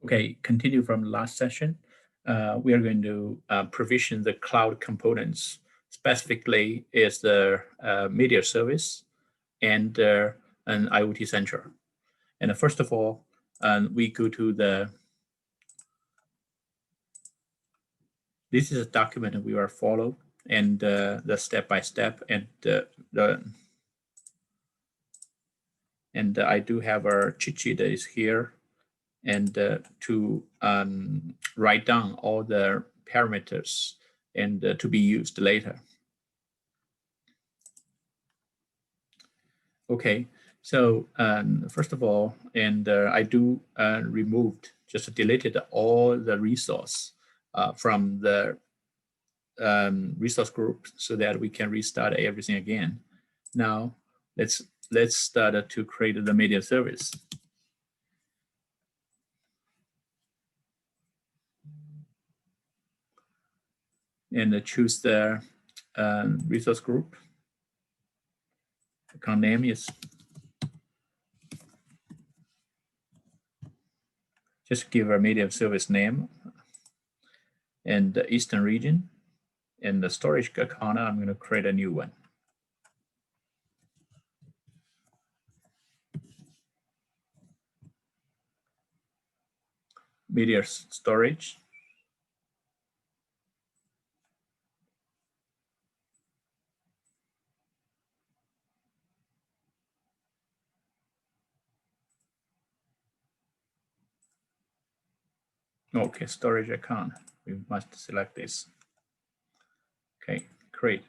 Okay, continue from the last session. We are going to provision the cloud components. Specifically, is the media service and an IoT Central. And first of all, we go to this is a document we will follow, and the step by step, and I do have a cheat sheet that is here, and to write down all the parameters and to be used later. Okay, so first of all, and I do just deleted all the resource from the resource group so that we can restart everything again. Now let's start to create the media service. And choose the resource group. Account name is just give a media service name and the Eastern region. And the storage account, I'm going to create a new one. Media storage. Okay, storage account. We must select this. Okay, create.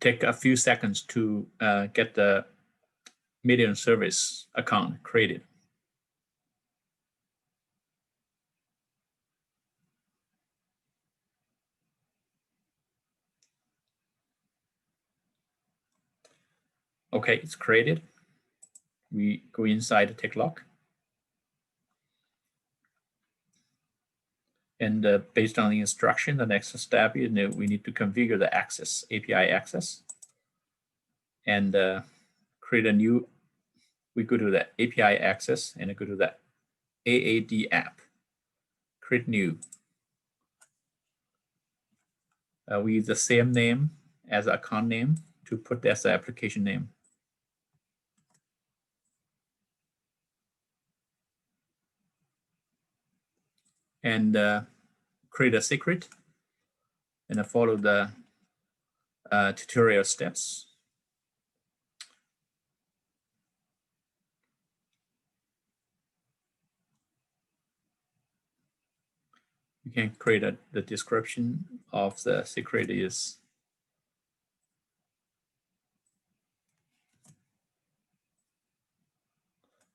Take a few seconds to get the media service account created. Okay, it's created. We go inside the take log. And based on the instruction, the next step is we need to configure the access, API access, and create a new. We go to the API access and go to the AAD app. Create new. We use the same name as account name to put as the application name. And create a secret and follow the tutorial steps. You can create the description of the secret is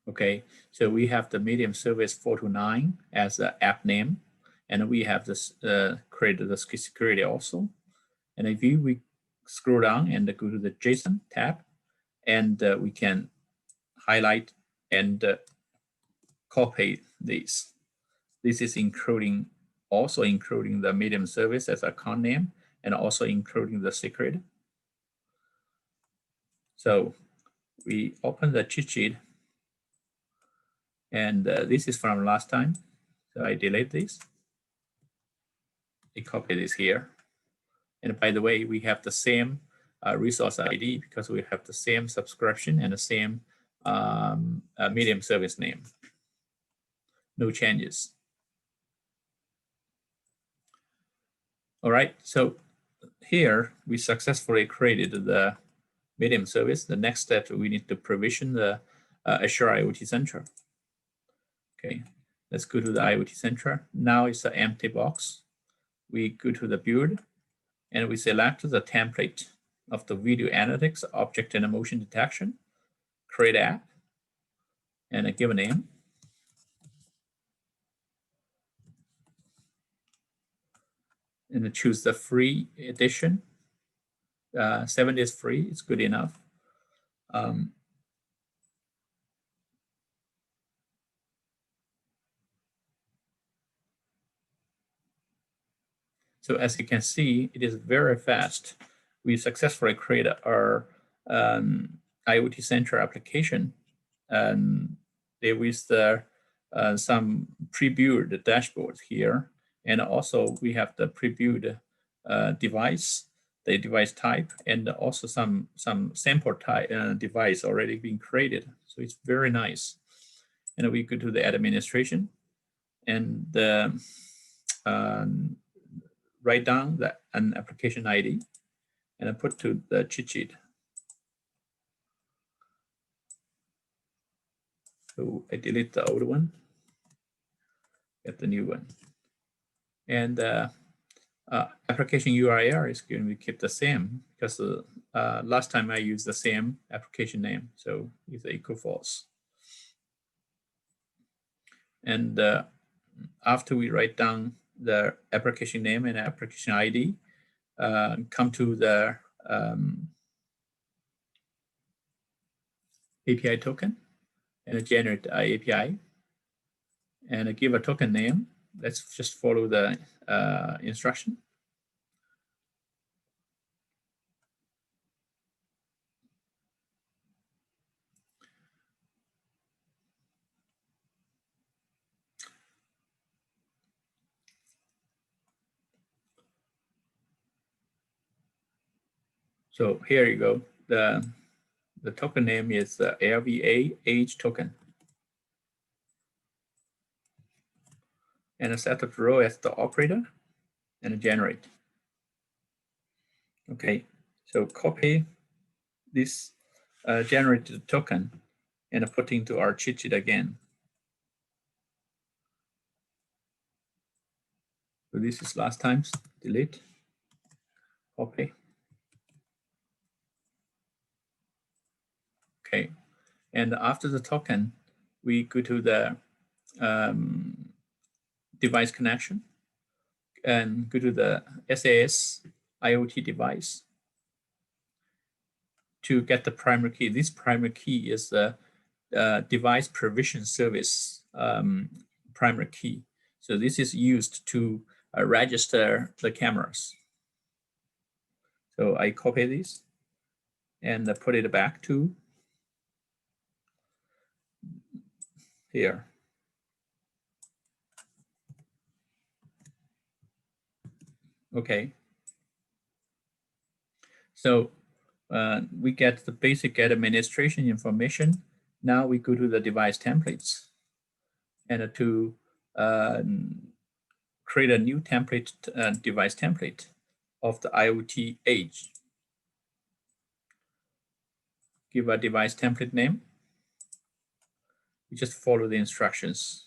okay. So we have the medium service 429 as the app name, and we have this created the security also. And if we scroll down and go to the JSON tab, and we can highlight and copy these. This is also including the medium service as account name, and also including the secret. So we open the cheat sheet, and this is from last time. So I delete this. I copy this here. And by the way, we have the same resource ID because we have the same subscription and the same medium service name. No changes. All right, so here we successfully created the medium service. The next step, we need to provision the Azure IoT Central. Okay, let's go to the IoT Central. Now it's an empty box. We go to the build, and we select the template of the video analytics, object and motion detection, create app, and give a name. And choose the free edition. 7 days free, it's good enough. So as you can see, it is very fast. We successfully created our IoT Central application, and there is some pre-built dashboard here, and also we have the pre-built device, the device type, and also some sample type device already being created. So it's very nice. And we go to the administration and write down an application ID and I put to the cheat sheet. So I delete the old one, get the new one. And application URL is going to keep the same because last time I used the same application name, so it's equal false. And after we write down the application name and application ID, come to the API token and generate the API and give a token name. Let's just follow the instruction. So here you go. The token name is LVA Edge token. And set the row as the operator and generate. Okay, so copy this generated token and put into our cheat sheet again. So this is last time's, delete, copy. Okay, and after the token, we go to the device connection and go to the SAS IoT device to get the primary key. This primary key is the device provision service primary key. So this is used to register the cameras. So I copy this and put it back to here. Okay. So we get the basic administration information. Now we go to the device templates and to create a new template, device template of the IoT Edge. Give a device template name. We just follow the instructions.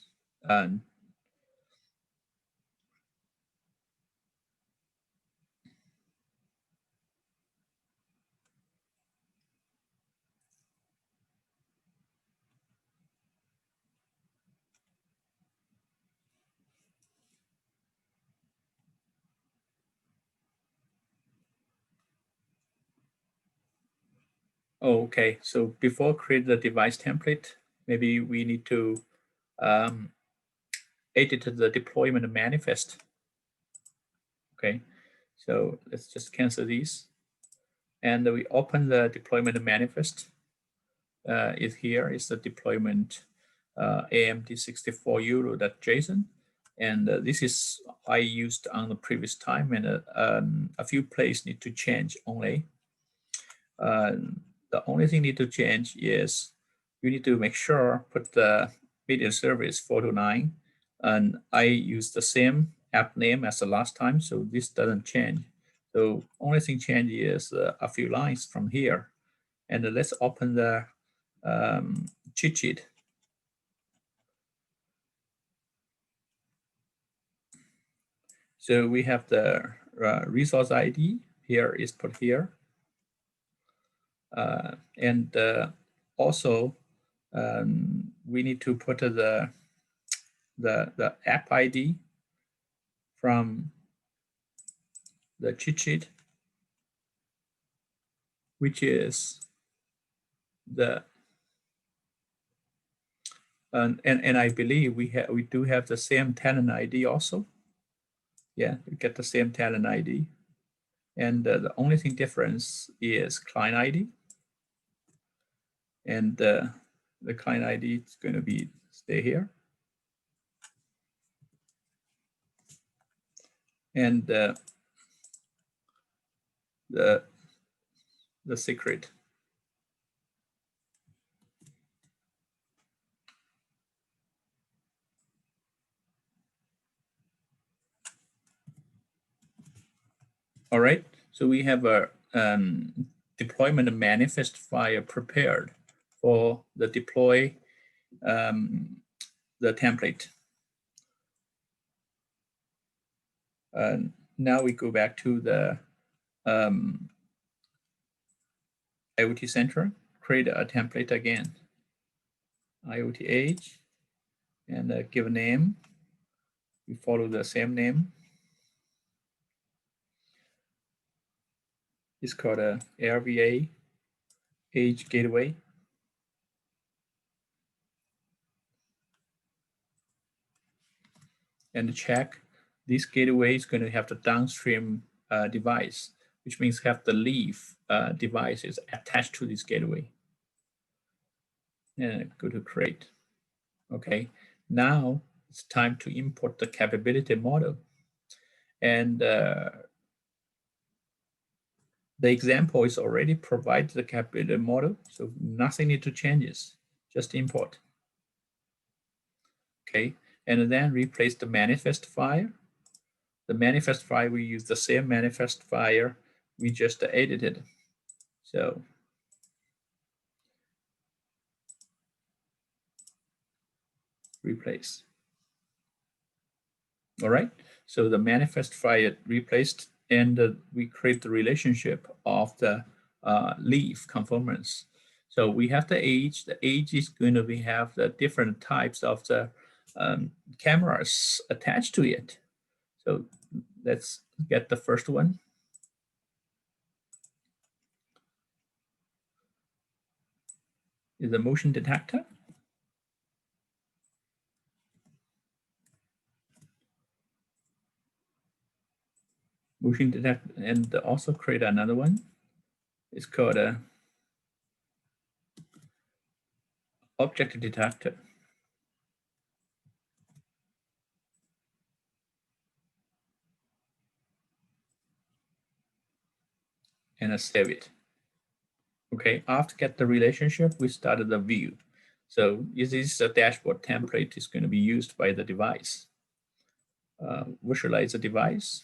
Oh, okay, so before create the device template, maybe we need to edit the deployment manifest. Okay, so let's just cancel these. And we open the deployment manifest. Is here is the deployment AMD64 euro.json. And this is I used on the previous time, and a few places need to change only. The only thing need to change is you need to make sure put the media service 429, and I use the same app name as the last time, so this doesn't change. So only thing change is a few lines from here. And let's open the cheat sheet. So we have the resource ID here is put here. And also we need to put the app ID from the cheat sheet, which is the and I believe we do have the same tenant ID also. Yeah, you get the same tenant ID. And the only thing difference is client ID. And the client ID is going to be stay here. And the secret. All right, so we have a deployment manifest file prepared for the deploy the template. Now we go back to the IoT Central, create a template again, IoT Edge, and give a name. We follow the same name. It's called a LVA Edge Gateway. And check this gateway is going to have the downstream device, which means have the leaf devices attached to this gateway. And go to create. Okay, now it's time to import the capability model. And the example is already provided the capability model, so nothing need to changes, just import. Okay, and then replace the manifest file. The manifest file, we use the same manifest file we just edited. So replace. All right, so the manifest file replaced, and we create the relationship of the leaf conformance. So we have the age. The age is going to have the different types of the cameras attached to it. So let's get the first one. Is the motion detector. Motion detector, and also create another one. It's called a object detector. And save it. Okay, after get the relationship, we started the view. So this is a dashboard template is going to be used by the device. Visualize the device.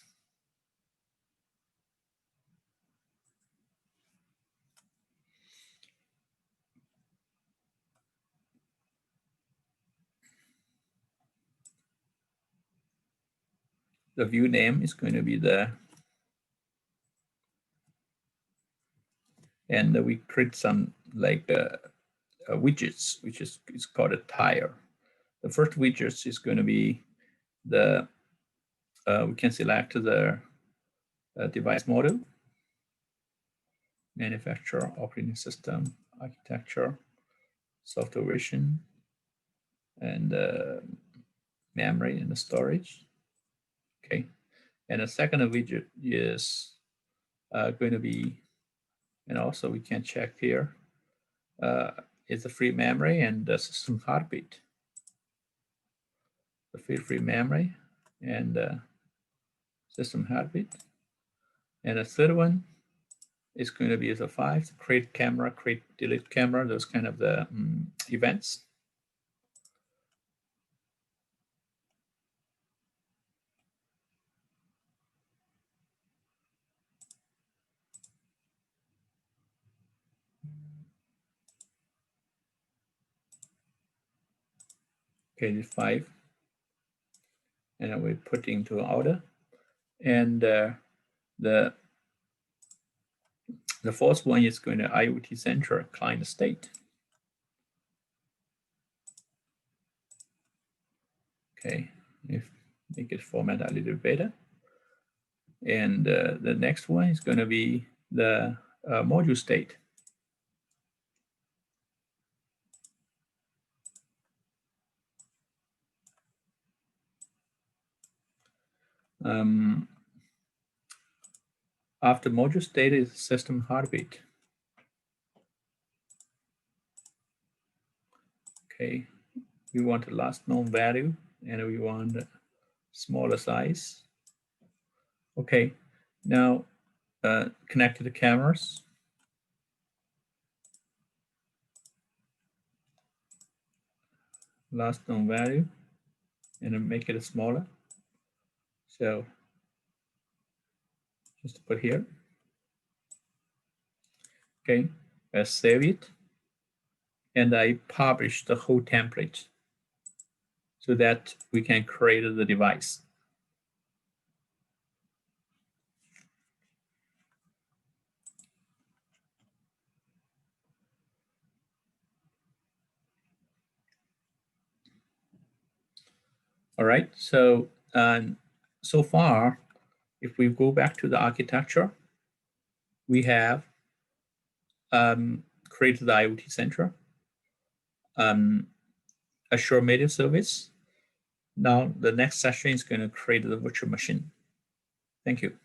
The view name is going to be the, and we create some like widgets, which is called a tire. The first widgets is going to be the, we can select the device model, manufacturer, operating system, architecture, software version, and memory and the storage. Okay, and the second widget is going to be, and also we can check here, is the free memory and the system heartbeat. The free memory and system heartbeat. And the third one is going to be the 5, create camera, create delete camera, those kind of the events. Okay, the 5, and then we put into order. And the fourth one is going to IoT Central client state. Okay, if make it format a little better. And the next one is going to be the module state. After module state is system heartbeat. Okay, we want the last known value and we want a smaller size. Okay, now connect to the cameras. Last known value and then make it smaller. So just put here. Okay, I save it and I publish the whole template so that we can create the device. All right, so so far, if we go back to the architecture, we have created the IoT Central, Azure Media Service. Now the next session is going to create the virtual machine. Thank you.